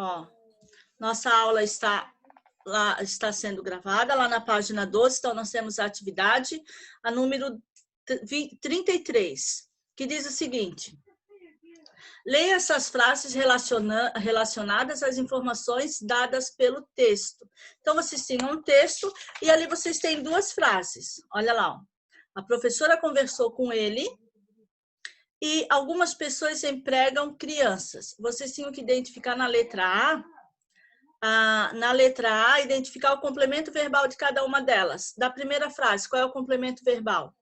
Ó, nossa aula está sendo gravada lá na página 12, então nós temos a atividade, a número 33, que diz o seguinte: leia essas frases relacionadas às informações dadas pelo texto. Então, vocês têm um texto e ali vocês têm duas frases. Olha lá, ó. A professora conversou com ele e algumas pessoas empregam crianças. Vocês tinham que identificar na letra A, identificar o complemento verbal de cada uma delas. Da primeira frase, qual é o complemento verbal?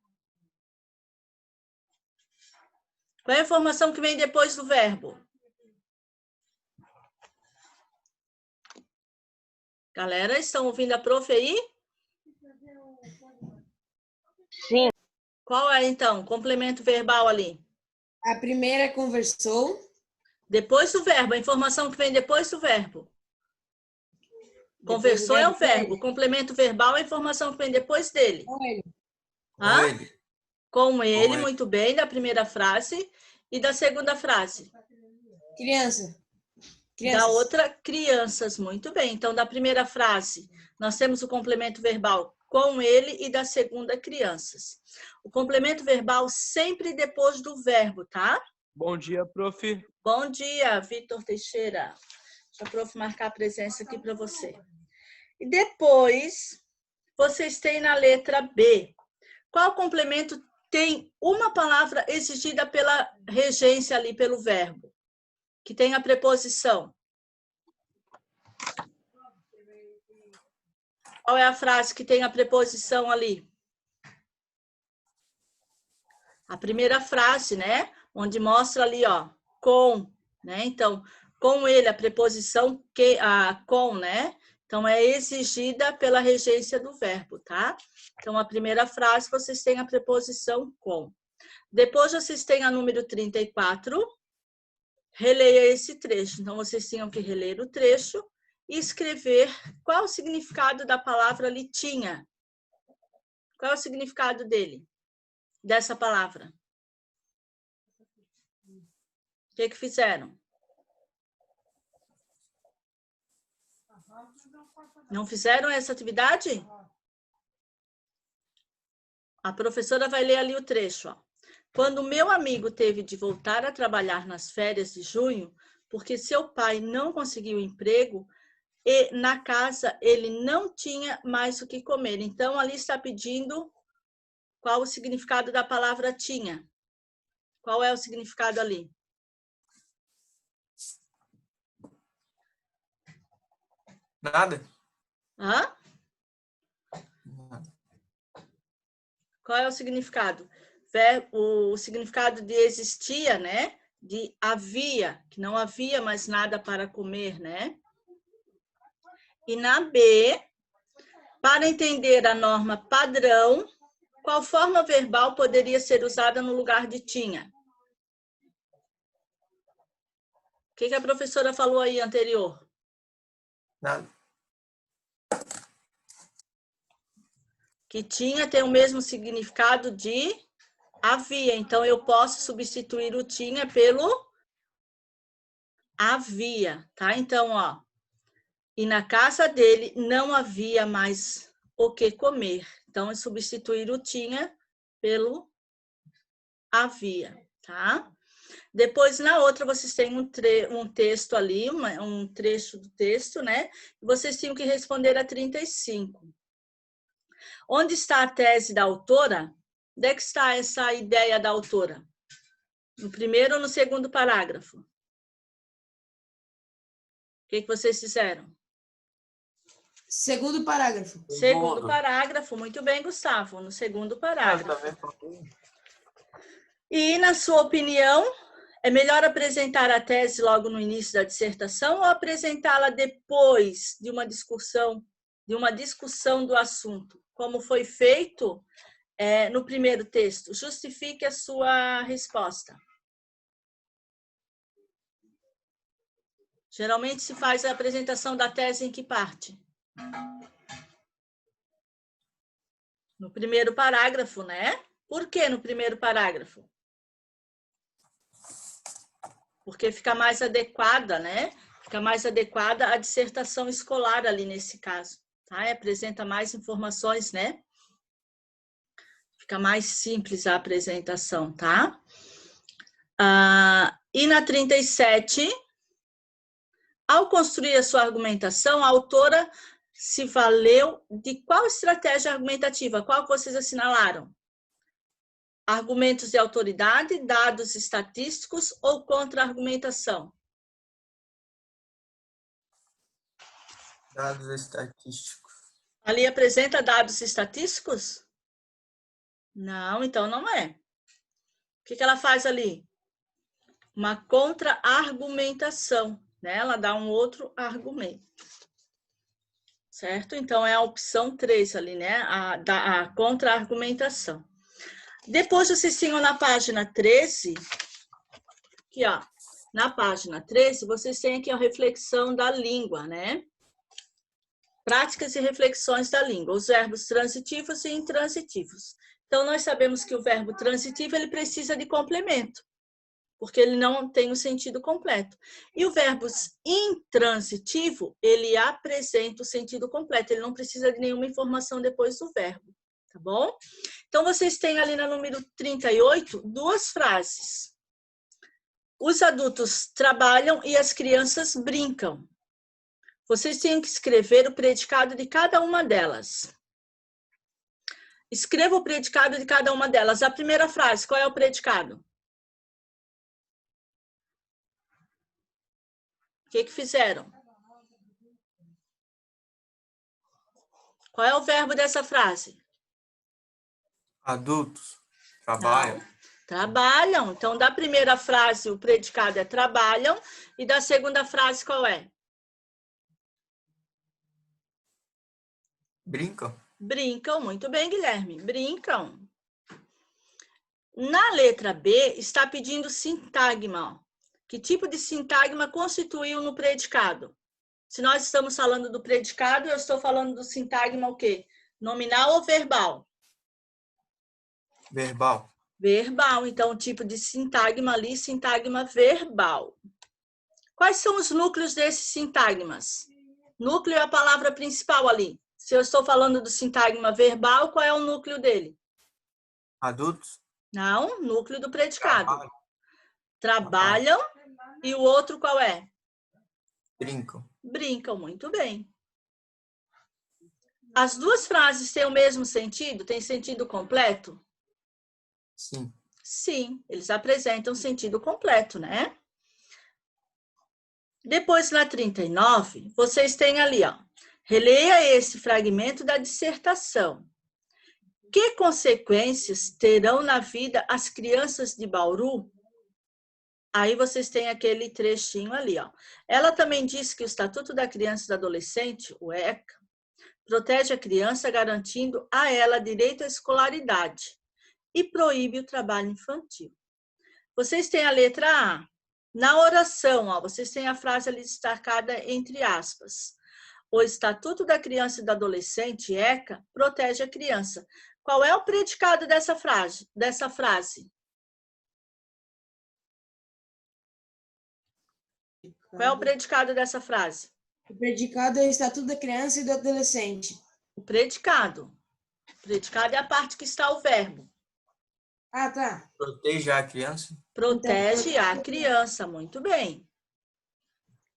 Qual é a informação que vem depois do verbo? Galera, estão ouvindo a prof aí? Sim. Qual é, então, o complemento verbal ali? A primeira conversou. Depois do verbo, a informação que vem depois do verbo. Conversou é o verbo. Complemento verbal é a informação que vem depois dele. Com ele. Hã? ele. Com ele, Com ele. muito bem, da primeira frase. E da segunda frase? Criança. Da outra, crianças. Muito bem. Então, da primeira frase, nós temos o complemento verbal com ele e da segunda, crianças. O complemento verbal sempre depois do verbo, tá? Bom dia, prof. Bom dia, Vitor Teixeira. Deixa a prof marcar a presença aqui para você. E depois, vocês têm na letra B. Qual complemento tem uma palavra exigida pela regência ali, pelo verbo? Que tem a preposição. Qual é a frase que tem a preposição ali? A primeira frase, né? Onde mostra ali, ó, com, né? Então, com ele, a preposição com, né? Então, é exigida pela regência do verbo, tá? Então, a primeira frase, vocês têm a preposição com. Depois, vocês têm a número 34. Releia esse trecho. Então, vocês tinham que reler o trecho e escrever qual o significado da palavra ali tinha. Qual é o significado dele, dessa palavra? O que fizeram? Não fizeram essa atividade? A professora vai ler ali o trecho, ó. Quando meu amigo teve de voltar a trabalhar nas férias de junho, porque seu pai não conseguiu emprego, e na casa ele não tinha mais o que comer. Então, ali está pedindo qual o significado da palavra tinha. Qual é o significado ali? Nada. Hã? Nada. Qual é o significado? O significado de existia, né? De havia, que não havia mais nada para comer, né? E na B, para entender a norma padrão, qual forma verbal poderia ser usada no lugar de tinha? O que a professora falou aí anterior? Nada. Que tinha tem o mesmo significado de havia. Então, eu posso substituir o tinha pelo havia, tá? Então, ó. E na casa dele não havia mais o que comer. Então, é substituir o tinha pelo havia, tá? Depois, na outra, vocês têm um texto ali, um trecho do texto, né? Vocês tinham que responder a 35. Onde está a tese da autora? Onde é que está essa ideia da autora? No primeiro ou no segundo parágrafo? O que vocês fizeram? Segundo parágrafo. Segundo parágrafo, muito bem, Gustavo, no segundo parágrafo. E, na sua opinião, é melhor apresentar a tese logo no início da dissertação ou apresentá-la depois de uma discussão do assunto, como foi feito no primeiro texto? Justifique a sua resposta. Geralmente se faz a apresentação da tese em que parte? No primeiro parágrafo, né? Por que no primeiro parágrafo? Porque fica mais adequada, né? Fica mais adequada à dissertação escolar ali nesse caso, tá? E apresenta mais informações, né? Fica mais simples a apresentação, tá? E na 37, ao construir a sua argumentação, a autora se valeu de qual estratégia argumentativa? Qual que vocês assinalaram? Argumentos de autoridade, dados estatísticos ou contra-argumentação? Dados estatísticos. Ali apresenta dados estatísticos? Não, então não é. O que ela faz ali? Uma contra-argumentação, né? Ela dá um outro argumento. Certo? Então, é a opção 3 ali, né? A contra-argumentação. Depois, vocês tinham na página 13, aqui, ó. Na página 13, vocês têm aqui a reflexão da língua, né? Práticas e reflexões da língua, os verbos transitivos e intransitivos. Então, nós sabemos que o verbo transitivo, ele precisa de complemento, porque ele não tem o sentido completo. E o verbo intransitivo, ele apresenta o sentido completo, ele não precisa de nenhuma informação depois do verbo, tá bom? Então, vocês têm ali na número 38, duas frases. Os adultos trabalham e as crianças brincam. Vocês têm que escrever o predicado de cada uma delas. Escreva o predicado de cada uma delas. A primeira frase, qual é o predicado? O que fizeram? Qual é o verbo dessa frase? Adultos trabalham. Não. Trabalham. Então, da primeira frase, o predicado é trabalham. E da segunda frase, qual é? Brincam. Brincam. Muito bem, Guilherme. Brincam. Na letra B, está pedindo sintagma. Ó. Que tipo de sintagma constituiu no predicado? Se nós estamos falando do predicado, eu estou falando do sintagma o quê? Nominal ou verbal? Verbal. Verbal. Então, o tipo de sintagma ali, sintagma verbal. Quais são os núcleos desses sintagmas? Núcleo é a palavra principal ali. Se eu estou falando do sintagma verbal, qual é o núcleo dele? Adultos. Não, núcleo do predicado. Trabalham. E o outro qual é? Brincam. Brincam, muito bem. As duas frases têm o mesmo sentido? Tem sentido completo? Sim. Sim, eles apresentam sentido completo, né? Depois, na 39, vocês têm ali, ó. Releia esse fragmento da dissertação. Que consequências terão na vida as crianças de Bauru? Aí vocês têm aquele trechinho ali, ó. Ela também diz que o Estatuto da Criança e do Adolescente, o ECA, protege a criança garantindo a ela direito à escolaridade e proíbe o trabalho infantil. Vocês têm a letra A. Na oração, ó, vocês têm a frase ali destacada entre aspas. O Estatuto da Criança e do Adolescente, ECA, protege a criança. Qual é o predicado dessa frase? Qual é o predicado dessa frase? O predicado é o Estatuto da Criança e do Adolescente. O predicado. O predicado é a parte que está o verbo. Ah, tá. Protege a criança. Protege a criança, muito bem.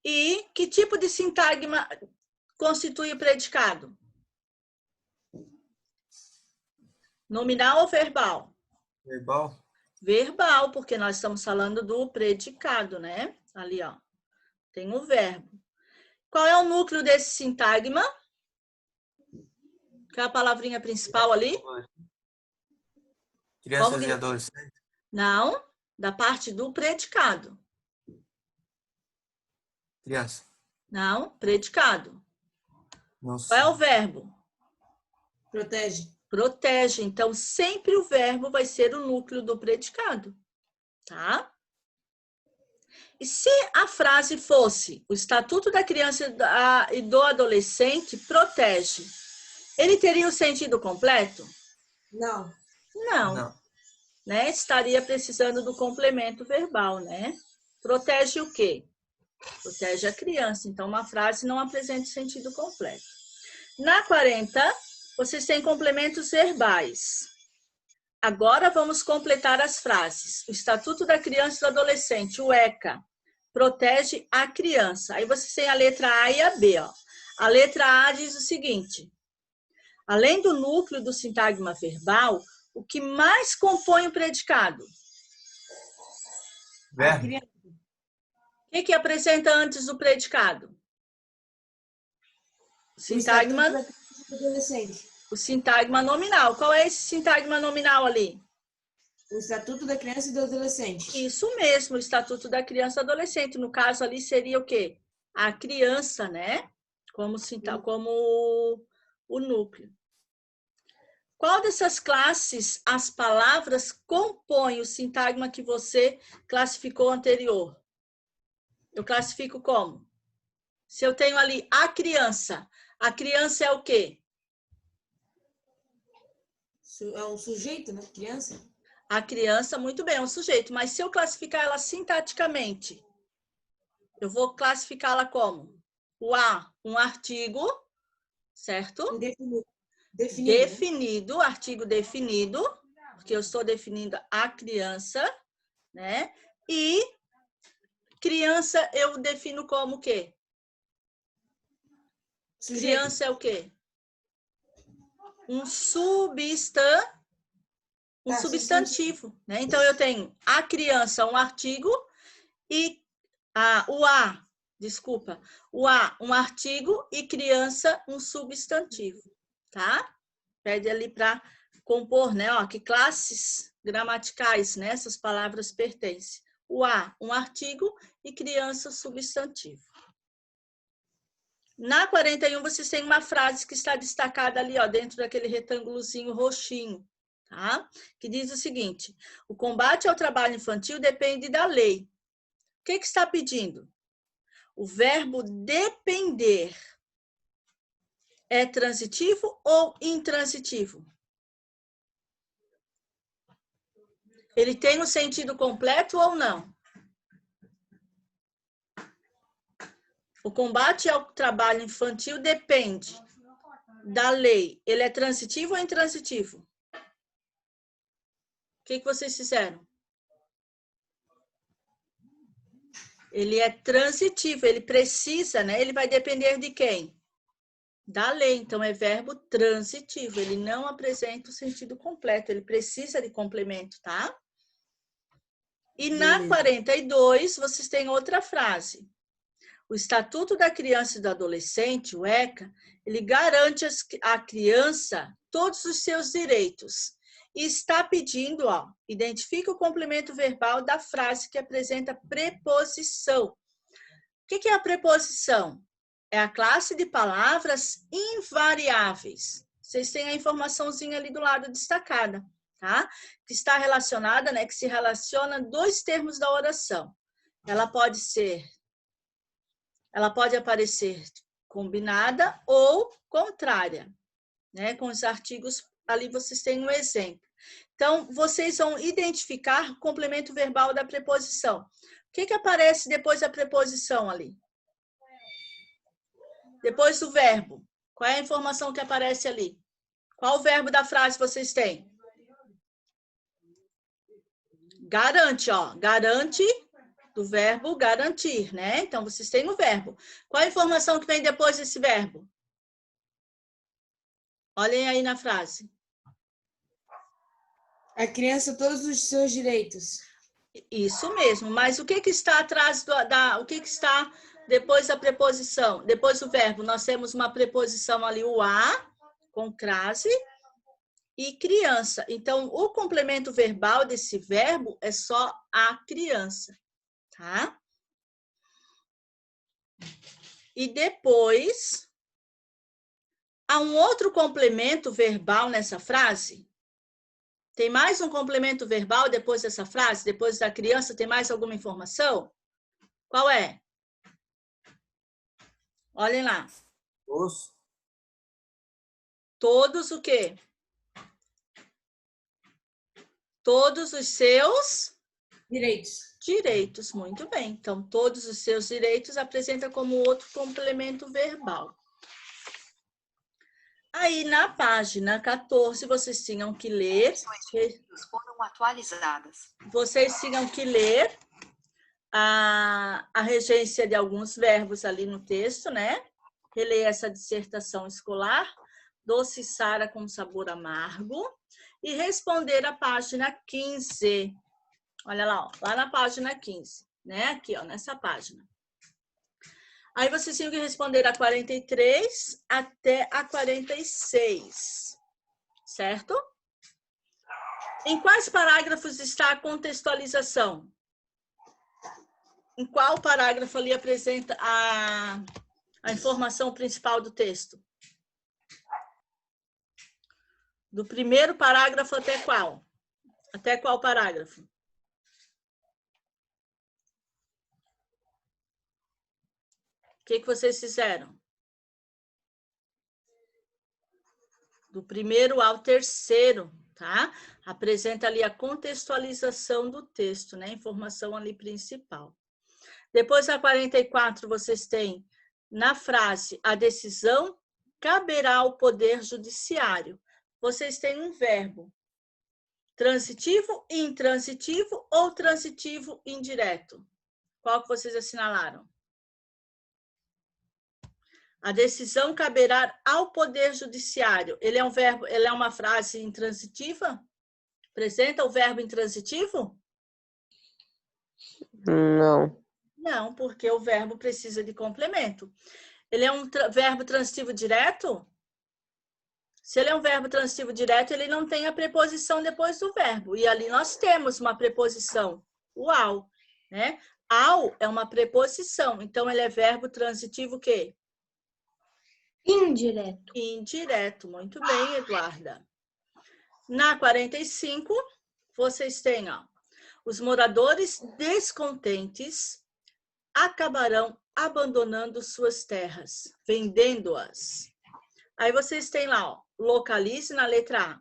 E que tipo de sintagma constitui o predicado? Nominal ou verbal? Verbal. Verbal, porque nós estamos falando do predicado, né? Ali, ó. Tem o verbo. Qual é o núcleo desse sintagma? Qual é a palavrinha principal ali? Crianças e adolescentes. Não, da parte do predicado. Criança. Não, predicado. Não sei. Qual é o verbo? Protege. Protege. Então, sempre o verbo vai ser o núcleo do predicado. Tá? E se a frase fosse o Estatuto da Criança e do Adolescente protege, ele teria o sentido completo? Não. Não. Né? Estaria precisando do complemento verbal, né? Protege o quê? Protege a criança. Então, uma frase não apresenta o sentido completo. Na 40, vocês têm complementos verbais. Agora vamos completar as frases. O Estatuto da Criança e do Adolescente, o ECA, protege a criança. Aí vocês têm a letra A e a B. Ó. A letra A diz o seguinte: além do núcleo do sintagma verbal, o que mais compõe o predicado? A Verbo. criança. O que apresenta antes do predicado? O O Estatuto sintagma, da Criança e do Adolescente. o sintagma nominal. Qual é esse sintagma nominal ali? O Estatuto da Criança e do Adolescente. Isso mesmo, o Estatuto da Criança e Adolescente. No caso ali seria o quê? A criança, né? Como o núcleo. Qual dessas classes as palavras compõem o sintagma que você classificou anterior? Eu classifico como? Se eu tenho ali a criança é o quê? É um sujeito, né? Criança. A criança, muito bem, é um sujeito. Mas se eu classificar ela sintaticamente, eu vou classificá-la como? O A, um artigo, certo? Indefinido. Definido, artigo definido, porque eu estou definindo a criança, né? E criança eu defino como o quê? Sujeito. Criança é o quê? Um substantivo, né? Então eu tenho a criança, um artigo, e o A, um artigo, e criança, um substantivo, tá? Pede ali para compor, né? Ó, que classes gramaticais, né? Essas palavras pertencem. O A, um artigo, e criança, substantivo. Na 41, vocês têm uma frase que está destacada ali, ó, dentro daquele retângulozinho roxinho, tá? Que diz o seguinte: o combate ao trabalho infantil depende da lei. O que está pedindo? O verbo depender é transitivo ou intransitivo? Ele tem um sentido completo ou não? O combate ao trabalho infantil depende da lei. Ele é transitivo ou intransitivo? O que vocês fizeram? Ele é transitivo, ele precisa, né? Ele vai depender de quem? Da lei. Então, é verbo transitivo. Ele não apresenta o sentido completo, ele precisa de complemento, tá? E na 42, vocês têm outra frase. O Estatuto da Criança e do Adolescente, o ECA, ele garante à criança todos os seus direitos. E está pedindo, ó, identifique o complemento verbal da frase que apresenta preposição. O que é a preposição? É a classe de palavras invariáveis. Vocês têm a informaçãozinha ali do lado destacada, tá? Que está relacionada, né? Que se relaciona a dois termos da oração. Ela pode aparecer combinada ou contrária, né? Com os artigos, ali vocês têm um exemplo. Então, vocês vão identificar o complemento verbal da preposição. O que aparece depois da preposição ali? Depois do verbo. Qual é a informação que aparece ali? Qual o verbo da frase vocês têm? Garante, ó. Garante do verbo garantir, né? Então, vocês têm o verbo. Qual a informação que vem depois desse verbo? Olhem aí na frase. A criança, todos os seus direitos. Isso mesmo. Mas o que está atrás o que está depois da preposição? Depois do verbo, nós temos uma preposição ali, o a, com crase, e criança. Então, o complemento verbal desse verbo é só a criança, tá? E depois, há um outro complemento verbal nessa frase? Tem mais um complemento verbal depois dessa frase? Depois da criança, tem mais alguma informação? Qual é? Olhem lá. Os. Todos o quê? Todos os seus Direitos. Direitos, muito bem. Então, todos os seus direitos apresenta como outro complemento verbal. Aí, na página 14, vocês tinham que ler... Foram atualizadas. Vocês tinham que ler a regência de alguns verbos ali no texto, né? Reler essa dissertação escolar, Doce Sara com sabor amargo, e responder a página 15. Olha lá, ó, lá na página 15, né? Aqui, ó, nessa página. Aí vocês tinham que responder a 43 até a 46, certo? Em quais parágrafos está a contextualização? Em qual parágrafo ali apresenta a informação principal do texto? Do primeiro parágrafo até qual? Até qual parágrafo? O que vocês fizeram? Do primeiro ao terceiro, tá? Apresenta ali a contextualização do texto, né? Informação ali principal. Depois, a 44, vocês têm na frase, a decisão caberá ao Poder Judiciário. Vocês têm um verbo transitivo, intransitivo ou transitivo indireto? Qual que vocês assinalaram? A decisão caberá ao Poder Judiciário. Ele é um verbo, ele é uma frase intransitiva? Apresenta o verbo intransitivo? Não. Não, porque o verbo precisa de complemento. Ele é um verbo transitivo direto? Se ele é um verbo transitivo direto, ele não tem a preposição depois do verbo. E ali nós temos uma preposição, o ao, né? Ao é uma preposição, então ele é verbo transitivo o quê? Indireto. Indireto. Muito bem, Eduarda. Na 45, vocês têm, ó, os moradores descontentes acabarão abandonando suas terras, vendendo-as. Aí vocês têm lá, ó, localize na letra A.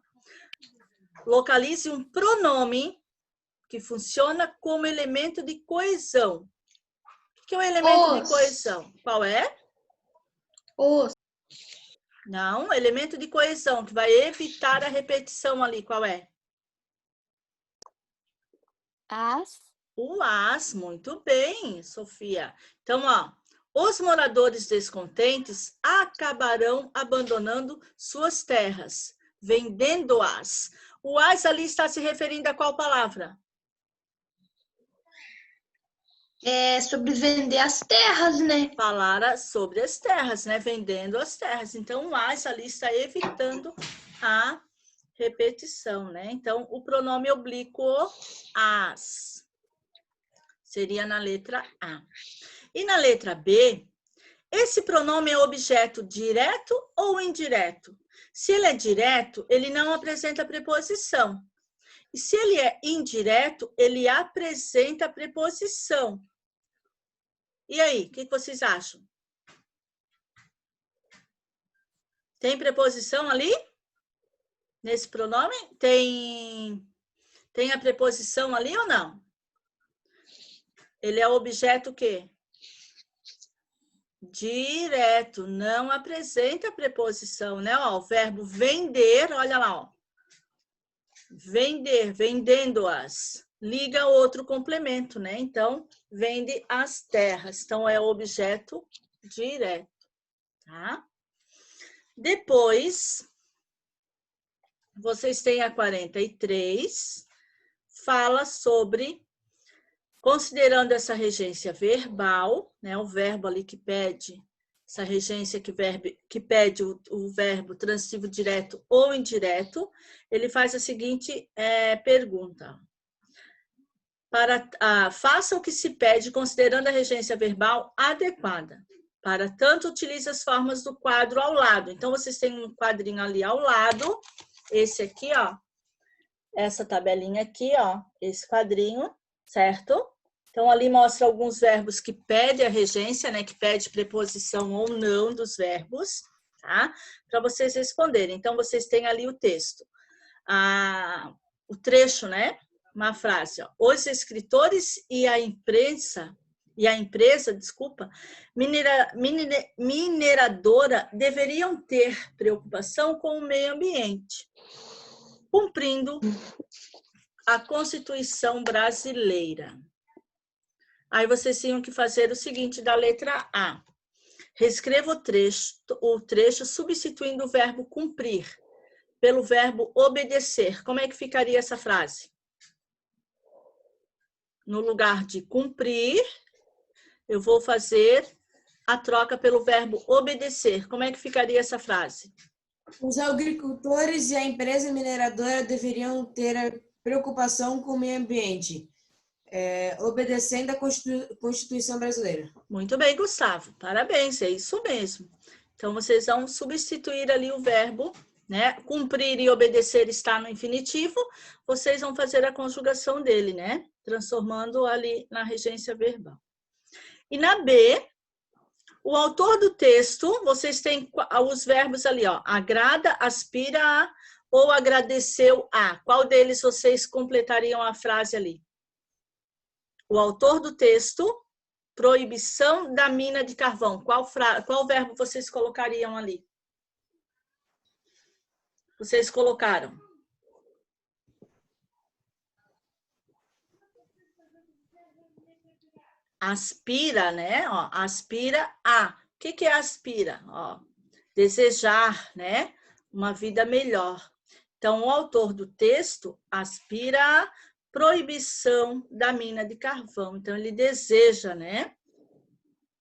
Localize um pronome que funciona como elemento de coesão. O que é um elemento de coesão? Qual é? Os. Não, elemento de coesão, que vai evitar a repetição ali. Qual é? As. O as, muito bem, Sofia. Então, ó, os moradores descontentes acabarão abandonando suas terras, vendendo-as. O as ali está se referindo a qual palavra? É sobre vender as terras, né? Falar sobre as terras, né? Vendendo as terras. Então, o as ali está evitando a repetição, né? Então, o pronome oblíquo as seria na letra A. E na letra B, esse pronome é objeto direto ou indireto? Se ele é direto, ele não apresenta preposição. E se ele é indireto, ele apresenta preposição. E aí, o que vocês acham? Tem preposição ali? Nesse pronome? Tem a preposição ali ou não? Ele é objeto o quê? Direto, não apresenta preposição, né? Ó, o verbo vender, olha lá, ó. Vender, vendendo-as. Liga outro complemento, né? Então, vende as terras. Então, é objeto direto, tá? Depois, vocês têm a 43, fala sobre, considerando essa regência verbal, né? O verbo ali que pede, essa regência que pede o verbo transitivo direto ou indireto, ele faz a seguinte pergunta. Faça o que se pede considerando a regência verbal adequada. Para tanto, utilize as formas do quadro ao lado. Então, vocês têm um quadrinho ali ao lado. Esse aqui, ó. Essa tabelinha aqui, ó. Esse quadrinho, certo? Então, ali mostra alguns verbos que pedem a regência, né? Que pede preposição ou não dos verbos, tá? Para vocês responderem. Então, vocês têm ali o texto. O trecho, né? uma frase, ó. Os escritores e a empresa, desculpa, mineradora deveriam ter preocupação com o meio ambiente, cumprindo a Constituição brasileira. Aí vocês tinham que fazer o seguinte da letra A. Reescreva o trecho substituindo o verbo cumprir pelo verbo obedecer. Como é que ficaria essa frase? No lugar de cumprir, eu vou fazer a troca pelo verbo obedecer. Como é que ficaria essa frase? Os agricultores e a empresa mineradora deveriam ter preocupação com o meio ambiente, obedecendo a Constituição brasileira. Muito bem, Gustavo. Parabéns, é isso mesmo. Então, vocês vão substituir ali o verbo, né? Cumprir e obedecer está no infinitivo. Vocês vão fazer a conjugação dele, né? Transformando ali na regência verbal. E na B, o autor do texto, vocês têm os verbos ali, ó. Agrada, aspira a ou agradeceu a. Qual deles vocês completariam a frase ali? O autor do texto, proibição da mina de carvão. Qual verbo vocês colocariam ali? Vocês colocaram? Aspira, né? Ó, aspira a. O que é aspira? Ó, desejar, né? Uma vida melhor. Então, o autor do texto aspira a proibição da mina de carvão. Então, ele deseja, né?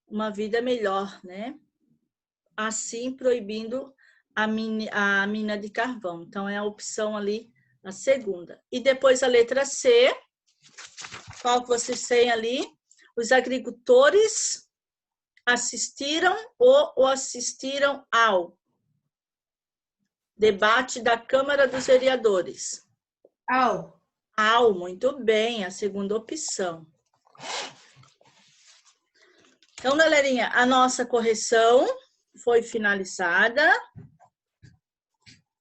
Uma vida melhor, né? Assim, proibindo a mina de carvão. Então, é a opção ali, a segunda. E depois a letra C. Qual que vocês têm ali? Os agricultores assistiram ou assistiram ao debate da Câmara dos Vereadores. Ao, muito bem, a segunda opção. Então, galerinha, a nossa correção foi finalizada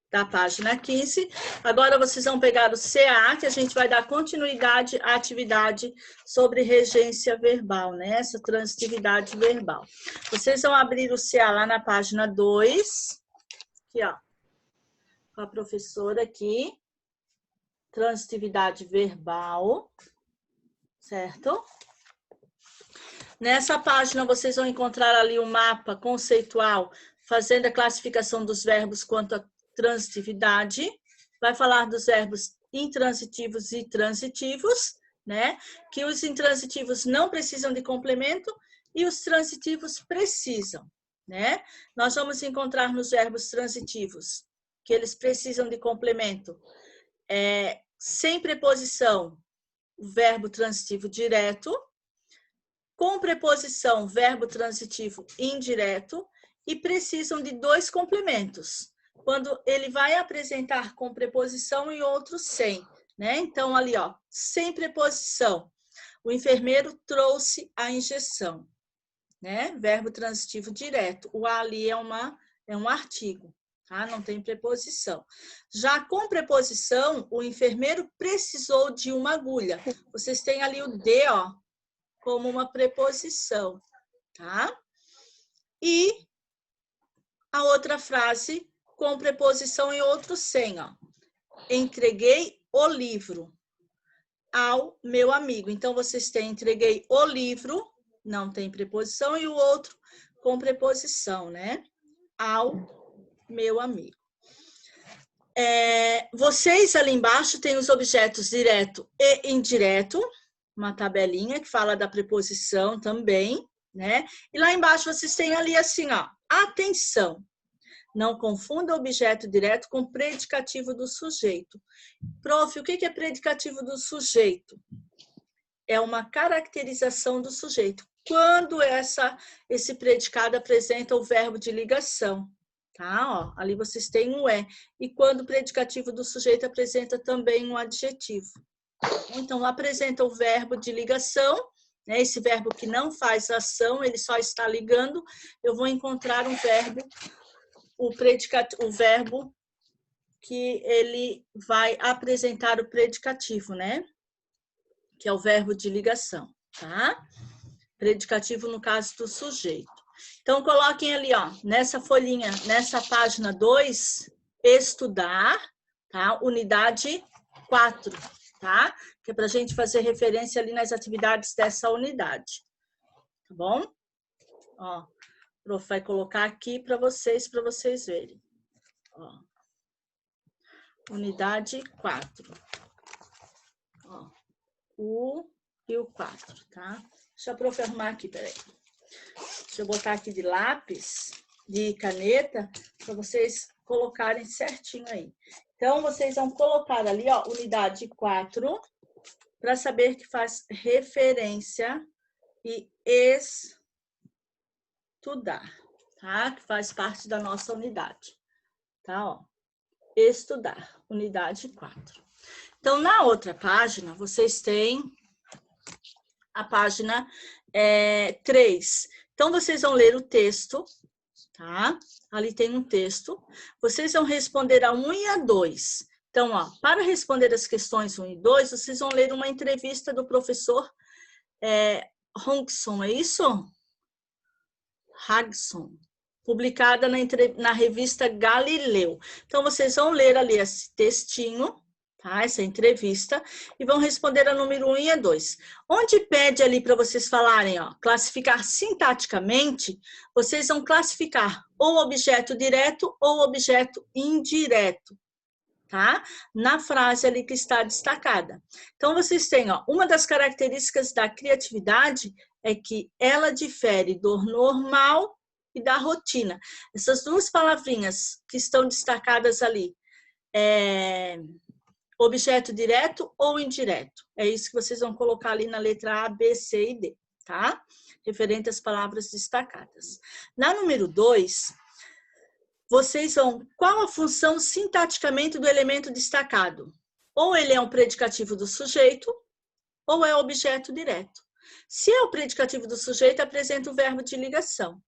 da página 15. Agora vocês vão pegar o CA, que a gente vai dar continuidade à atividade sobre regência verbal, né? Essa transitividade verbal. Vocês vão abrir o CA lá na página 2, aqui, ó, com a professora aqui, transitividade verbal, certo? Nessa página vocês vão encontrar ali o mapa conceitual, fazendo a classificação dos verbos quanto a transitividade, vai falar dos verbos intransitivos e transitivos, né? Que os intransitivos não precisam de complemento e os transitivos precisam, né? Nós vamos encontrar nos verbos transitivos que eles precisam de complemento sem preposição, o verbo transitivo direto, com preposição, verbo transitivo indireto, e precisam de dois complementos, quando ele vai apresentar com preposição e outro sem, né? Então, ali, ó, sem preposição, o enfermeiro trouxe a injeção, né? Verbo transitivo direto. O a ali é um artigo, tá? Não tem preposição. Já com preposição, o enfermeiro precisou de uma agulha. Vocês têm ali o de, ó, como uma preposição, tá? E a outra frase com preposição e outro sem, ó. Entreguei o livro ao meu amigo. Então, vocês têm entreguei o livro, não tem preposição, e o outro com preposição, né? Ao meu amigo. Vocês ali embaixo têm os objetos direto e indireto, uma tabelinha que fala da preposição também, né? E lá embaixo vocês têm ali assim, ó, atenção. Não confunda objeto direto com predicativo do sujeito. Prof, o que é predicativo do sujeito? É uma caracterização do sujeito. Quando esse predicado apresenta o verbo de ligação, tá? Ó, ali vocês têm um é. E quando o predicativo do sujeito apresenta também um adjetivo. Então, apresenta o verbo de ligação, né? Esse verbo que não faz ação, ele só está ligando. Eu vou encontrar um verbo, o verbo que ele vai apresentar o predicativo, né? que é o verbo de ligação, tá? Predicativo no caso do sujeito. Então, coloquem ali, ó, nessa folhinha, nessa página 2, estudar, tá? Unidade 4, tá? Que é para a gente fazer referência ali nas atividades dessa unidade, tá bom? Ó, o prof vai colocar aqui para vocês verem. Ó. Unidade 4. Ó, o e o 4, tá? Deixa eu prof arrumar aqui, peraí. Deixa eu botar aqui de lápis, de caneta, para vocês colocarem certinho aí. Então, vocês vão colocar ali, ó, unidade 4, para saber que faz referência e estudar, tá? Que faz parte da nossa unidade, tá? Ó, estudar, unidade 4. Então, na outra página, vocês têm a página 3. Então, vocês vão ler o texto, tá? Ali tem um texto. Vocês vão responder a 1 e a 2. Então, ó, para responder as questões 1 e 2, vocês vão ler uma entrevista do professor Hongson, é isso? Hagson, publicada na revista Galileu. Então, vocês vão ler ali esse textinho, tá? Essa entrevista, e vão responder a número 1 e a 2. Onde pede ali para vocês falarem, ó, classificar sintaticamente, vocês vão classificar ou objeto direto ou objeto indireto, tá? Na frase ali que está destacada. Então, vocês têm, ó, uma das características da criatividade é que ela difere do normal e da rotina. Essas duas palavrinhas que estão destacadas ali, objeto direto ou indireto. É isso que vocês vão colocar ali na letra A, B, C e D, tá? Referente às palavras destacadas. Na número 2, vocês vão... Qual a função sintaticamente do elemento destacado? Ou ele é um predicativo do sujeito, ou é objeto direto. Se é o predicativo do sujeito, apresenta o verbo de ligação.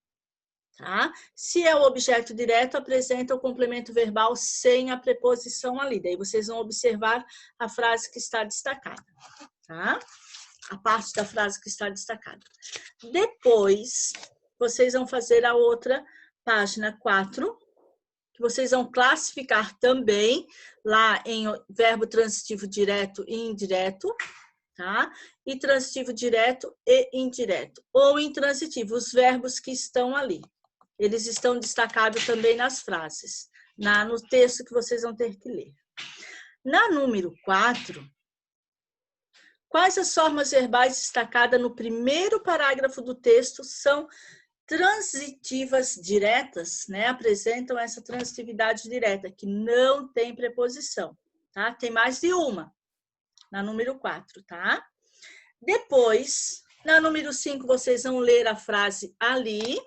Tá? Se é o objeto direto, apresenta o complemento verbal sem a preposição ali. Daí vocês vão observar a frase que está destacada, tá? A parte da frase que está destacada. Depois, vocês vão fazer a outra página 4, que vocês vão classificar também lá em verbo transitivo direto e indireto, tá? E transitivo direto e indireto. Ou intransitivo, os verbos que estão ali. Eles estão destacados também nas frases, no texto que vocês vão ter que ler. Na número 4, quais as formas verbais destacadas no primeiro parágrafo do texto são transitivas diretas, né? Apresentam essa transitividade direta, que não tem preposição, tá? Tem mais de uma, na número 4, tá? Depois, na número 5, vocês vão ler a frase ali,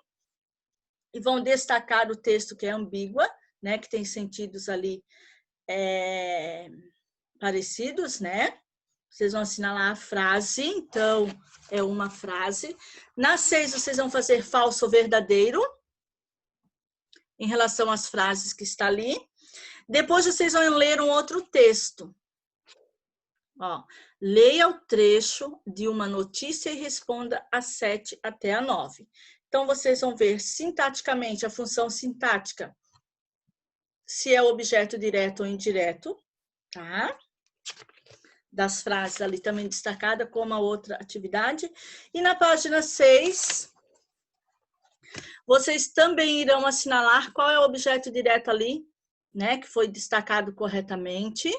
e vão destacar o texto que é ambígua, né, que tem sentidos ali parecidos, né? Vocês vão assinalar a frase, então é uma frase. Na 6, vocês vão fazer falso ou verdadeiro, em relação às frases que está ali. Depois vocês vão ler um outro texto. Ó, leia o trecho de uma notícia e responda a 7 até a 9. Então, vocês vão ver sintaticamente a função sintática, se é o objeto direto ou indireto, tá? Das frases ali também destacada como a outra atividade. E na página 6, vocês também irão assinalar qual é o objeto direto ali, né? Que foi destacado corretamente.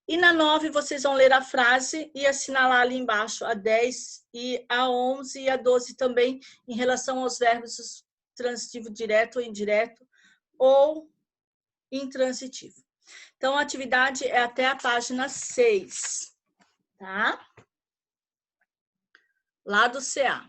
E na 9, vocês vão ler a frase e assinalar ali embaixo a 10 e a 11 e a 12 também, em relação aos verbos transitivo direto ou indireto ou intransitivo. Então, a atividade é até a página 6, tá? Lá do CA.